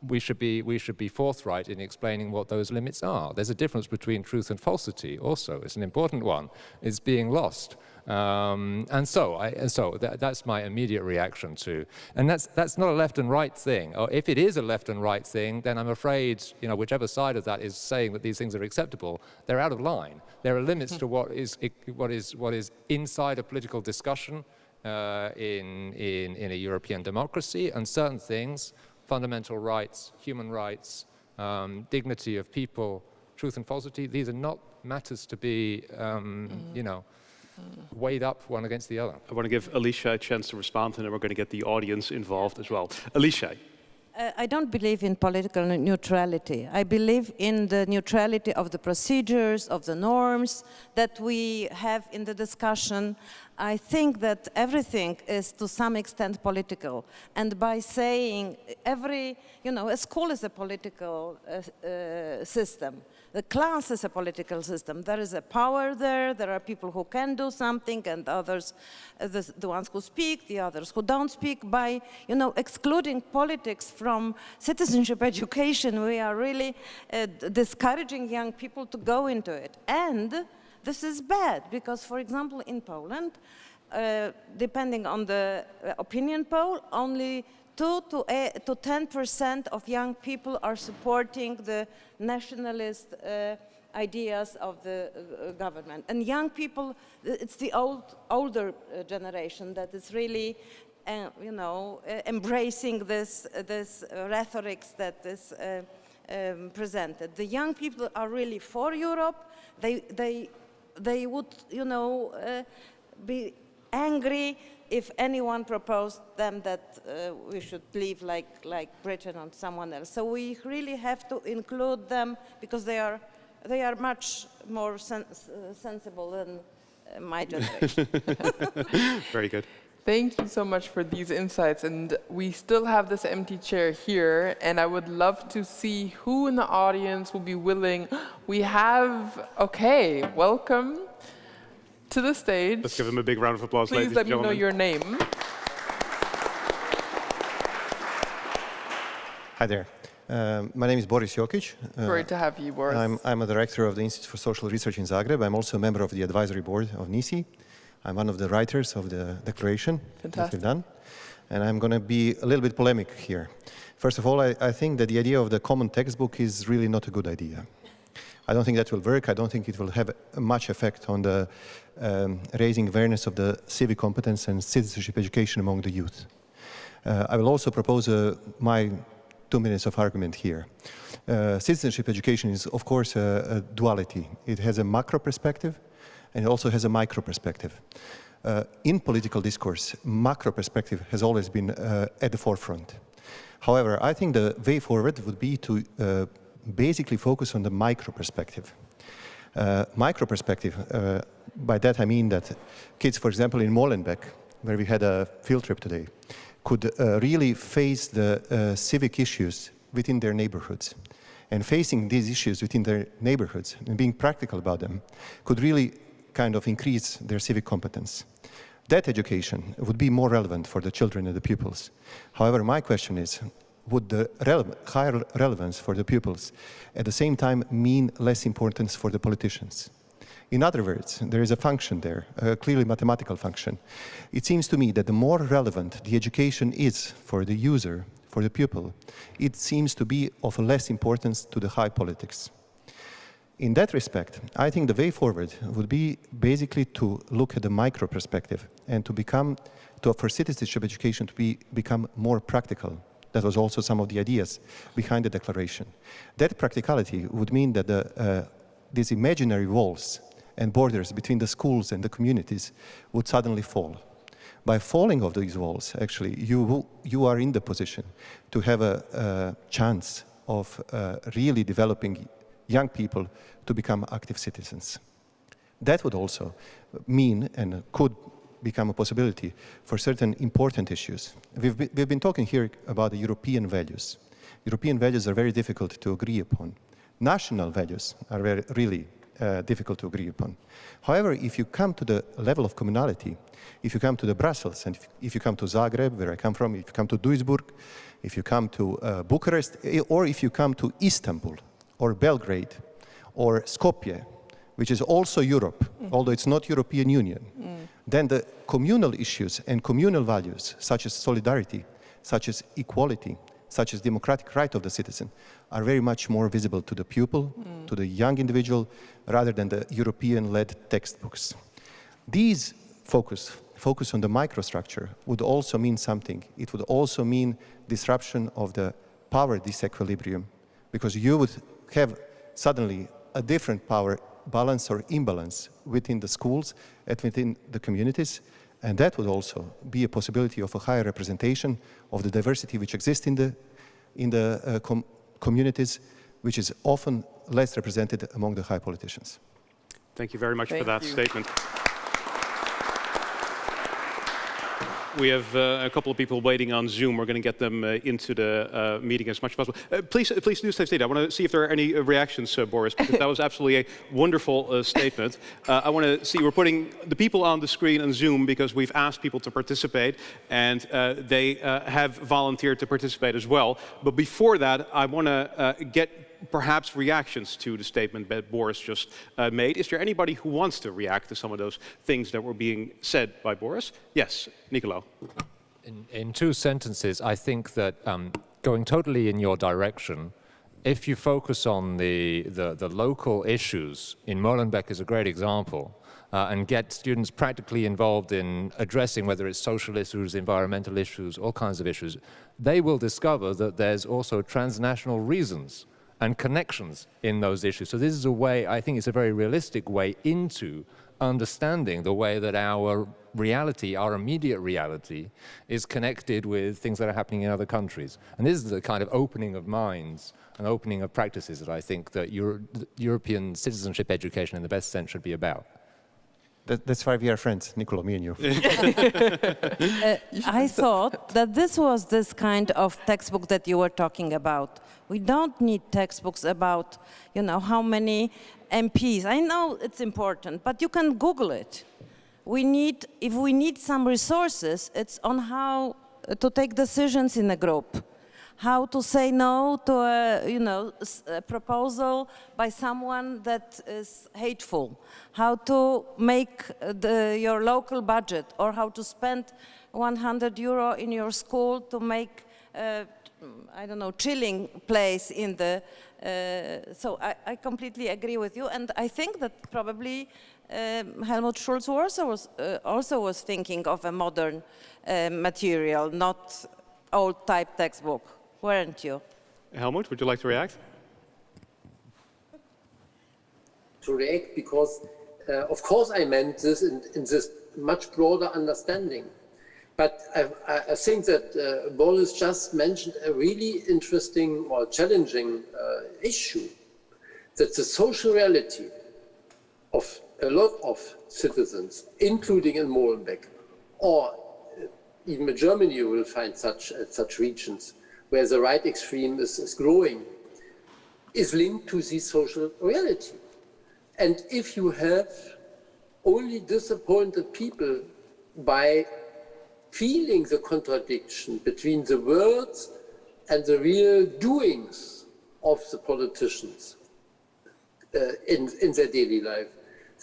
we should be forthright in explaining what those limits are. There's a difference between truth and falsity also. It's an important one. It's being lost. And so that's my immediate reaction to, and that's not a left and right thing. Or if it is a left and right thing, then I'm afraid, you know, whichever side of that is saying that these things are acceptable, they're out of line. There are limits to what is inside a political discussion in a European democracy, and certain things, fundamental rights, human rights, dignity of people, truth and falsity, these are not matters to be, you know, weighed up one against the other. I want to give Alicia a chance to respond, and then we're going to get the audience involved as well. Alicia. I don't believe in political neutrality. I believe in the neutrality of the procedures, of the norms that we have in the discussion. I think that everything is to some extent political. And by saying a school is a political system. The class is a political system. There is a power there. There are people who can do something, and others, the ones who speak, the others who don't speak. By, excluding politics from citizenship education, we are really discouraging young people to go into it. And this is bad, because, for example, in Poland, depending on the opinion poll, only 2 to 10% of young people are supporting the nationalist ideas of the government. And young people, it's the older generation that is really, embracing this rhetorics that is presented. The young people are really for Europe. They would, you know, be angry if anyone proposed them that we should leave like Britain or someone else. So we really have to include them because they are much more sensible than my generation. Very good. Thank you so much for these insights. And we still have this empty chair here, and I would love to see who in the audience will be willing. We have, okay, welcome to the stage. Let's give them a big round of applause, Please ladies let and me know gentlemen. your name. Hi there. My name is Boris Jokic. Great to have you, Boris. I'm a director of the Institute for Social Research in Zagreb. I'm also a member of the advisory board of NECE. I'm one of the writers of the declaration that we've done. And I'm going to be a little bit polemic here. First of all, I think that the idea of the common textbook is really not a good idea. I don't think that will work. I don't think it will have much effect on the raising awareness of the civic competence and citizenship education among the youth. I will also propose my 2 minutes of argument here. Citizenship education is, of course, a duality. It has a macro perspective, and it also has a micro perspective. In political discourse, macro perspective has always been at the forefront. However, I think the way forward would be to basically focus on the micro perspective. Micro perspective, by that I mean that kids, for example, in Molenbeek, where we had a field trip today, could really face the civic issues within their neighborhoods. And facing these issues within their neighborhoods and being practical about them could really kind of increase their civic competence. That education would be more relevant for the children and the pupils. However, my question is, would the higher relevance for the pupils at the same time mean less importance for the politicians? In other words, there is a function there, a clearly mathematical function. It seems to me that the more relevant the education is for the user, for the pupil, it seems to be of less importance to the high politics. In that respect, I think the way forward would be basically to look at the micro perspective and for citizenship education to become more practical. That was also some of the ideas behind the declaration. That practicality would mean that these imaginary walls and borders between the schools and the communities would suddenly fall. By falling of these walls, actually, you are in the position to have a chance of really developing young people to become active citizens. That would also mean and could become a possibility for certain important issues. We've been talking here about the European values. European values are very difficult to agree upon. National values are really difficult to agree upon. However, if you come to the level of communality, if you come to the Brussels, and if you come to Zagreb, where I come from, if you come to Duisburg, if you come to Bucharest, or if you come to Istanbul, or Belgrade, or Skopje, which is also Europe, although it's not European Union, then the communal issues and communal values, such as solidarity, such as equality, such as democratic right of the citizen, are very much more visible to the pupil, to the young individual, rather than the European-led textbooks. These focus on the microstructure would also mean something. It would also mean disruption of the power disequilibrium, because you would have suddenly a different power balance or imbalance within the schools and within the communities, and that would also be a possibility of a higher representation of the diversity which exists in the communities, which is often less represented among the high politicians. Thank you very much for that you. statement. We have a couple of people waiting on Zoom. We're going to get them into the meeting as much as possible. Please do stay seated. I want to see if there are any reactions, Boris, because that was absolutely a wonderful statement. I want to see, we're putting the people on the screen on Zoom because we've asked people to participate, and they have volunteered to participate as well. But before that, I want to get perhaps reactions to the statement that Boris just made. Is there anybody who wants to react to some of those things that were being said by Boris? Yes, Niccolò. In 2 sentences, I think that going totally in your direction, if you focus on the local issues, in Molenbeek is a great example, and get students practically involved in addressing whether it's social issues, environmental issues, all kinds of issues, they will discover that there's also transnational reasons and connections in those issues. So this is a way, I think it's a very realistic way into understanding the way that our reality, our immediate reality, is connected with things that are happening in other countries. And this is the kind of opening of minds and opening of practices that I think that European citizenship education in the best sense should be about. That's why we are friends, Niccolò, me and you. I thought that this was this kind of textbook that you were talking about. We don't need textbooks about, you know, how many MPs. I know it's important, but you can Google it. If we need some resources, it's on how to take decisions in a group, how to say no to a proposal by someone that is hateful, how to make your local budget, or how to spend 100 euro in your school to make, I don't know, chilling place in the. So I completely agree with you, and I think that probably Helmut Scholz also was thinking of a modern material, not old type textbook. Weren't you? Helmut, would you like to react? To react because, of course, I meant this in this much broader understanding. But I think that Boris just mentioned a really interesting or challenging issue, that the social reality of a lot of citizens, including in Molenbeek, or even in Germany you will find such regions, where the right extreme is growing, is linked to this social reality. And if you have only disappointed people by feeling the contradiction between the words and the real doings of the politicians in their daily life,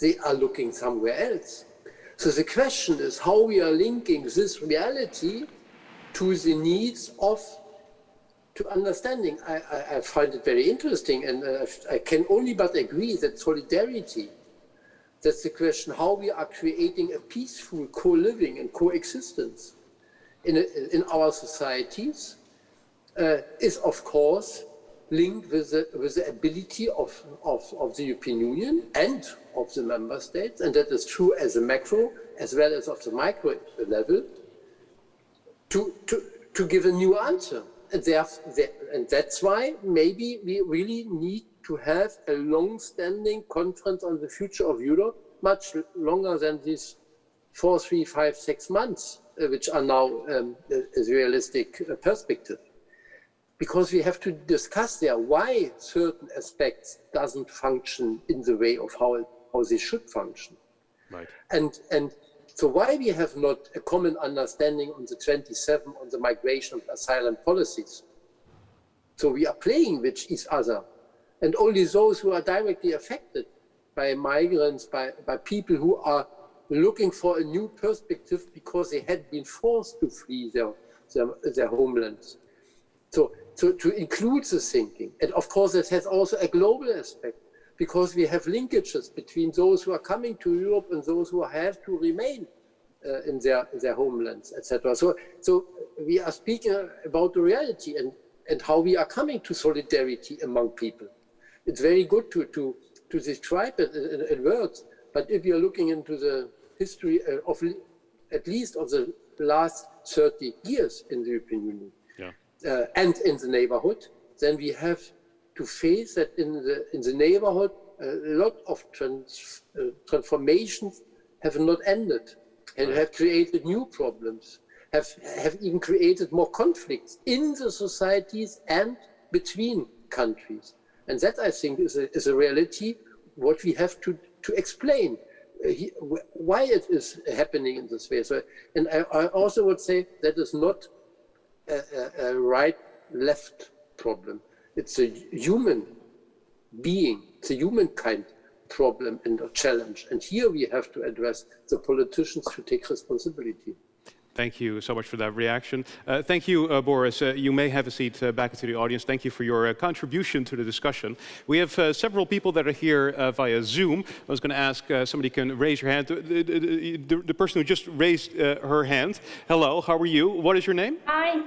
they are looking somewhere else. So the question is how we are linking this reality to the needs to understanding. I find it very interesting, and I can only but agree that solidarity, that's the question, how we are creating a peaceful co-living and coexistence in our societies is of course linked with the ability of the European Union and of the member states, and that is true as a macro as well as of the micro level, to give a new answer. And that's why maybe we really need to have a long-standing conference on the future of Europe, much longer than these 4, 3, 5, 6 months, which are now a realistic perspective. Because we have to discuss there why certain aspects doesn't function in the way of how they should function. Right. And so why we have not a common understanding on the 27 on the migration and asylum policies. So we are playing with each other, and only those who are directly affected by migrants, by people who are looking for a new perspective because they had been forced to flee their homelands. So to include the thinking, and of course it has also a global aspect, because we have linkages between those who are coming to Europe and those who have to remain in their homelands, etc. So we are speaking about the reality and how we are coming to solidarity among people. It's very good to describe it in words, but if you're looking into the history of at least of the last 30 years in the European Union, and in the neighborhood, then we have to face that in the neighborhood, a lot of transformations have not ended and have created new problems, have even created more conflicts in the societies and between countries. And that, I think, is a reality, what we have to explain, why it is happening in this way. So, and I also would say that is not a right-left problem. It's a human being, it's a humankind problem and a challenge. And here we have to address the politicians to take responsibility. Thank you so much for that reaction. Thank you, Boris. You may have a seat back into the audience. Thank you for your contribution to the discussion. We have several people that are here via Zoom. I was going to ask somebody can raise your hand. The person who just raised her hand. Hello, how are you? What is your name? Hi.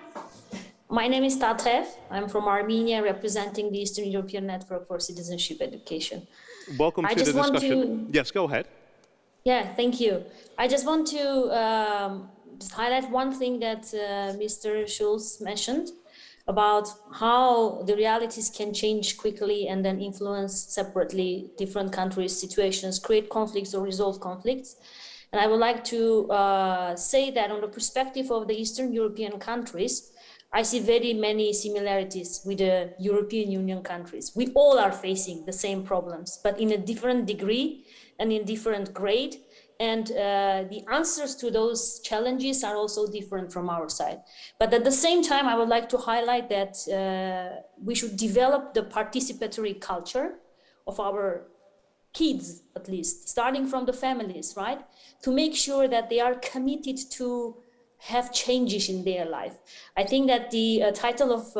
My name is Tatev. I'm from Armenia, representing the Eastern European Network for Citizenship Education. Welcome to the discussion. Yes, go ahead. Yeah, thank you. I just want to just highlight one thing that Mr. Scholz mentioned about how the realities can change quickly and then influence separately different countries' situations, create conflicts or resolve conflicts. And I would like to say that on the perspective of the Eastern European countries, I see very many similarities with the European Union countries. We all are facing the same problems, but in a different degree and in different grade. And the answers to those challenges are also different from our side. But at the same time, I would like to highlight that we should develop the participatory culture of our kids, at least, starting from the families, right? To make sure that they are committed to have changes in their life. I think that the title of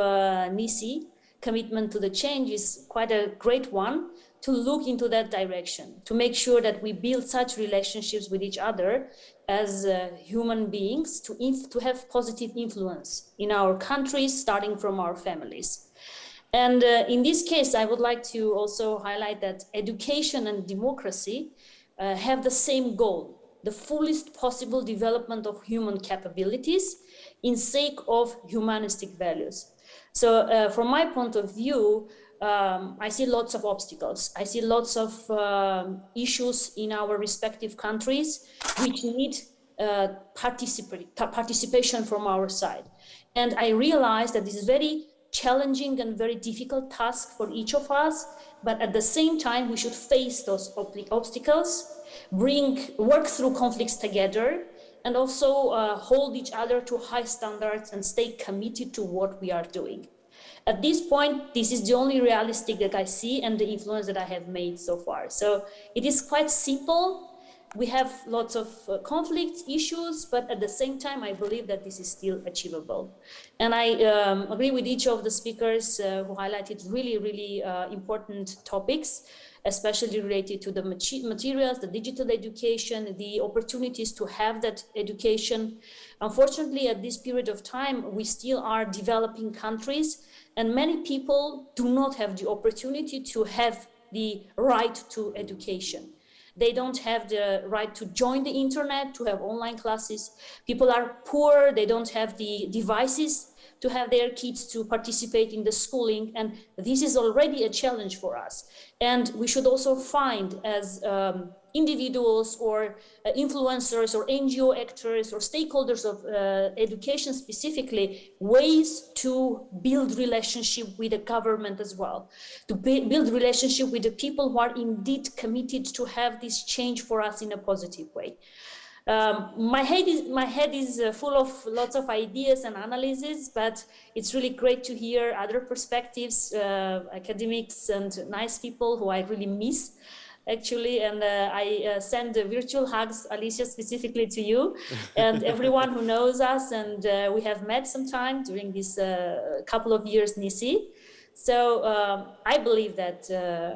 NECE, Commitment to the Change, is quite a great one to look into that direction, to make sure that we build such relationships with each other as human beings to have positive influence in our countries, starting from our families. And in this case, I would like to also highlight that education and democracy have the same goal, the fullest possible development of human capabilities in sake of humanistic values. So from my point of view, I see lots of obstacles. I see lots of issues in our respective countries which need participation from our side. And I realize that this is very challenging and very difficult task for each of us, but at the same time, we should face those obstacles, work through conflicts together, and also hold each other to high standards and stay committed to what we are doing. At this point, this is the only realistic that I see and the influence that I have made so far. So it is quite simple. We have lots of conflicts, issues, but at the same time, I believe that this is still achievable. And I agree with each of the speakers who highlighted really, really important topics, especially related to the materials, the digital education, the opportunities to have that education. Unfortunately, at this period of time, we still are developing countries, and many people do not have the opportunity to have the right to education. They don't have the right to join the internet, to have online classes. People are poor, they don't have the devices to have their kids to participate in the schooling. And this is already a challenge for us. And we should also find as individuals or influencers or NGO actors or stakeholders of education specifically, ways to build relationship with the government as well, to build relationship with the people who are indeed committed to have this change for us in a positive way. My head is full of lots of ideas and analyses, but it's really great to hear other perspectives, academics and nice people who I really miss, actually. And I send virtual hugs, Alicia, specifically to you and everyone who knows us. And we have met sometime during this couple of years, NECE. So I believe that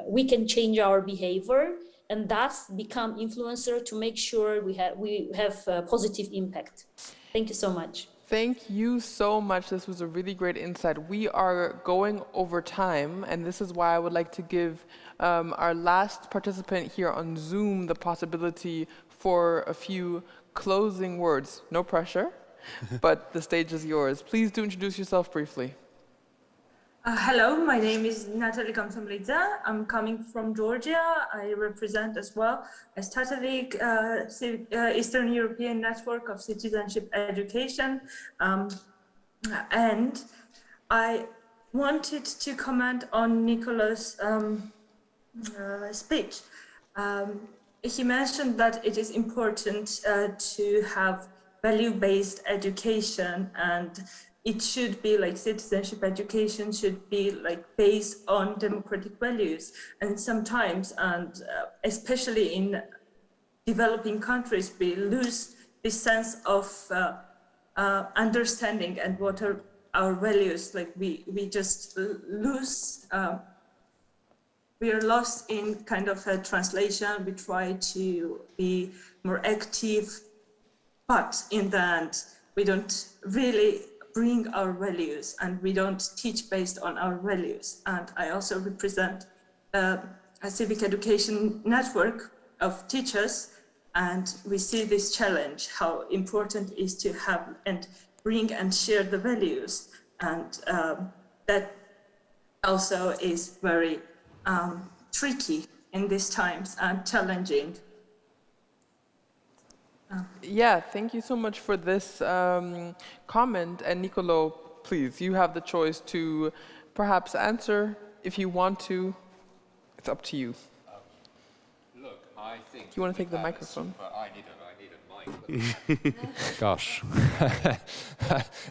we can change our behavior and thus become influencer to make sure we have a positive impact. Thank you so much. Thank you so much. This was a really great insight. We are going over time, and this is why I would like to give our last participant here on Zoom the possibility for a few closing words. No pressure, but the stage is yours. Please do introduce yourself briefly. Hello, my name is Niccolò. I'm coming from Georgia. I represent as well as Tatavic, Eastern European Network of Citizenship Education. And I wanted to comment on Niccolò's speech. He mentioned that it is important to have value-based education, and it should be like citizenship education should be like based on democratic values. And sometimes, and especially in developing countries, we lose this sense of understanding and what are our values. Like we just lose, we are lost in kind of a translation. We try to be more active, but in the end, we don't really bring our values, and we don't teach based on our values. And I also represent a civic education network of teachers, and we see this challenge, how important it is to have and bring and share the values. And that also is very tricky in these times and challenging. Yeah, thank you so much for this comment. And Niccolò, please, you have the choice to perhaps answer if you want to. It's up to you. Look, I think... You want to take the microphone? I need a mic. Gosh.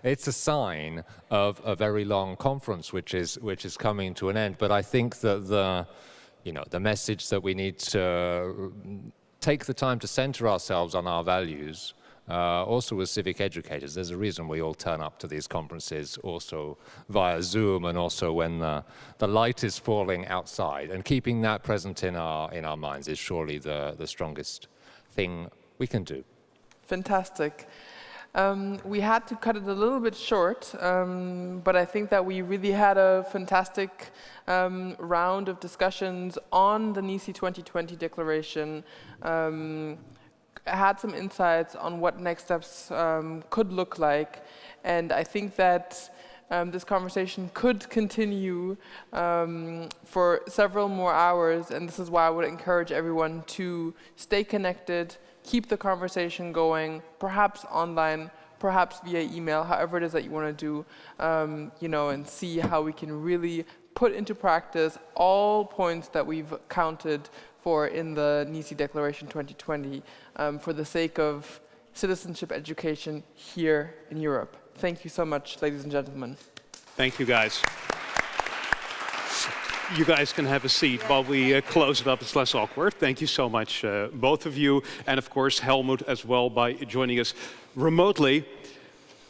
It's a sign of a very long conference which is coming to an end. But I think that the message that we need to take the time to center ourselves on our values, also as civic educators. There's a reason we all turn up to these conferences, also via Zoom, and also when the light is falling outside. And keeping that present in our minds is surely the strongest thing we can do. Fantastic. We had to cut it a little bit short, but I think that we really had a fantastic round of discussions on the NECE 2020 Declaration, had some insights on what next steps could look like, and I think that this conversation could continue for several more hours, and this is why I would encourage everyone to stay connected, keep the conversation going, perhaps online, perhaps via email, however it is that you want to do, and see how we can really put into practice all points that we've counted for in the NECE Declaration 2020 for the sake of citizenship education here in Europe. Thank you so much, ladies and gentlemen. Thank you, guys. You guys can have a seat while we close it up. It's less awkward. Thank you so much, both of you, and of course Helmut as well by joining us remotely.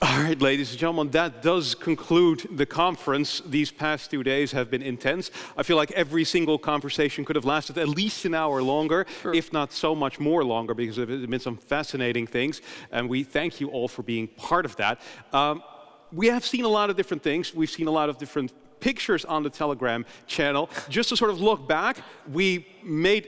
All right, ladies and gentlemen, that does conclude the conference. These past 2 days have been intense. I feel like every single conversation could have lasted at least an hour longer, sure, if not so much more longer, because there have been some fascinating things, and we thank you all for being part of that. We have seen a lot of different things. We've seen a lot of different pictures on the Telegram channel. Just to sort of look back, we made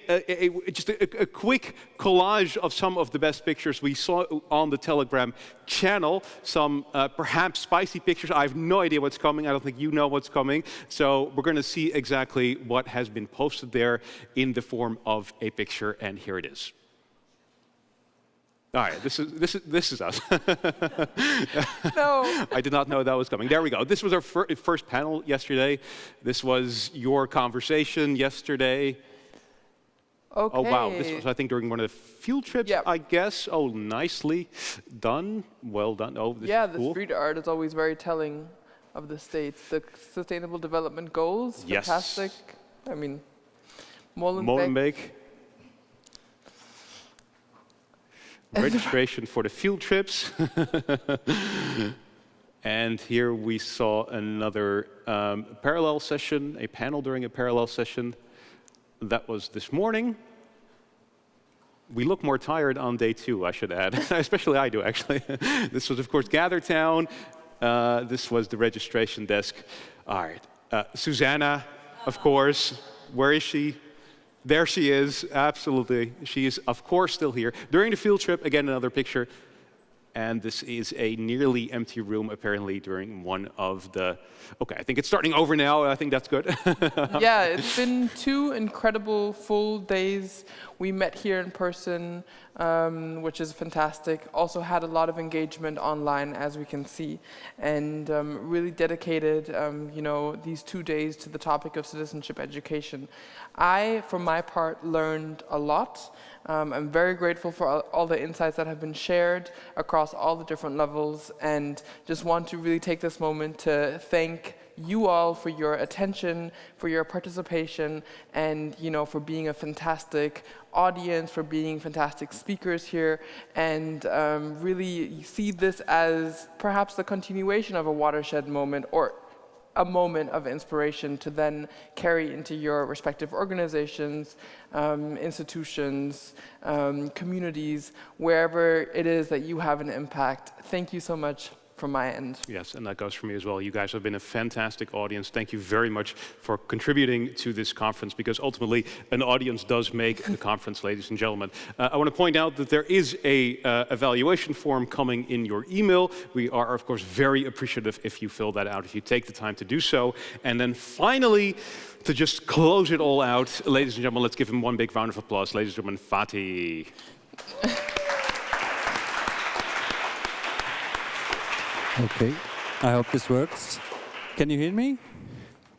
just a quick collage of some of the best pictures we saw on the Telegram channel. Some perhaps spicy pictures. I have no idea what's coming. I don't think you know what's coming. So we're going to see exactly what has been posted there in the form of a picture, and here it is. All right, this is us. No. I did not know that was coming. There we go. This was our first panel yesterday. This was your conversation yesterday. Okay. Oh, wow. This was, I think, during one of the field trips, yep, I guess. Oh, nicely done. Well done. Oh, this yeah, is the cool. street art is always very telling of the states. The Sustainable Development Goals, yes, fantastic. I mean, Molenbeek. Molenbeek. Registration for the field trips. And here we saw another parallel session, a panel during a parallel session. That was this morning. We look more tired on day 2, I should add. Especially I do, actually. This was, of course, Gather Town. This was the registration desk. All right. Susanna, of course. Where is she? There she is, absolutely. She is, of course, still here. During the field trip, again, another picture. And this is a nearly empty room, apparently, during one of the... Okay, I think it's starting over now. I think that's good. Yeah, it's been 2 incredible full days. We met here in person, which is fantastic. Also had a lot of engagement online, as we can see, and really dedicated, these 2 days to the topic of citizenship education. I, for my part, learned a lot. I'm very grateful for all the insights that have been shared across all the different levels, and just want to really take this moment to thank you all for your attention, for your participation, and for being a fantastic audience, for being fantastic speakers here, and really see this as perhaps the continuation of a watershed moment, or a moment of inspiration to then carry into your respective organizations, institutions, communities, wherever it is that you have an impact. Thank you so much from my end. Yes, and that goes for me as well. You guys have been a fantastic audience. Thank you very much for contributing to this conference, because ultimately an audience does make a conference, ladies and gentlemen. I want to point out that there is a evaluation form coming in your email. We are, of course, very appreciative if you fill that out, if you take the time to do so. And then finally, to just close it all out, ladies and gentlemen, let's give him one big round of applause. Ladies and gentlemen, Fatih. Okay, I hope this works. Can you hear me?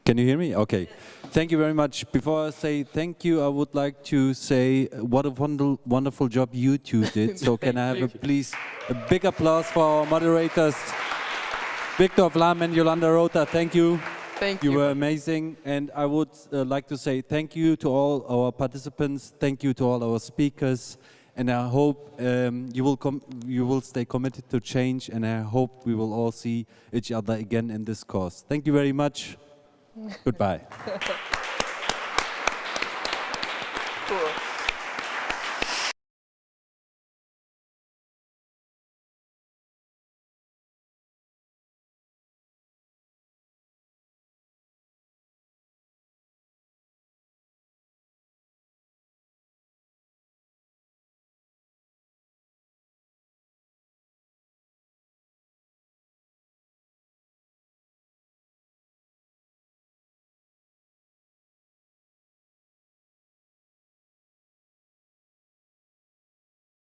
Can you hear me? Okay. Thank you very much. Before I say thank you, I would like to say what a wonderful job you two did. So can I have please a big applause for our moderators, Victor Vlam and Yolanda Rota. Thank you. Thank you. You were amazing. And I would like to say thank you to all our participants. Thank you to all our speakers. And I hope you will stay committed to change, and I hope we will all see each other again in this course. Thank you very much. Goodbye. Cool.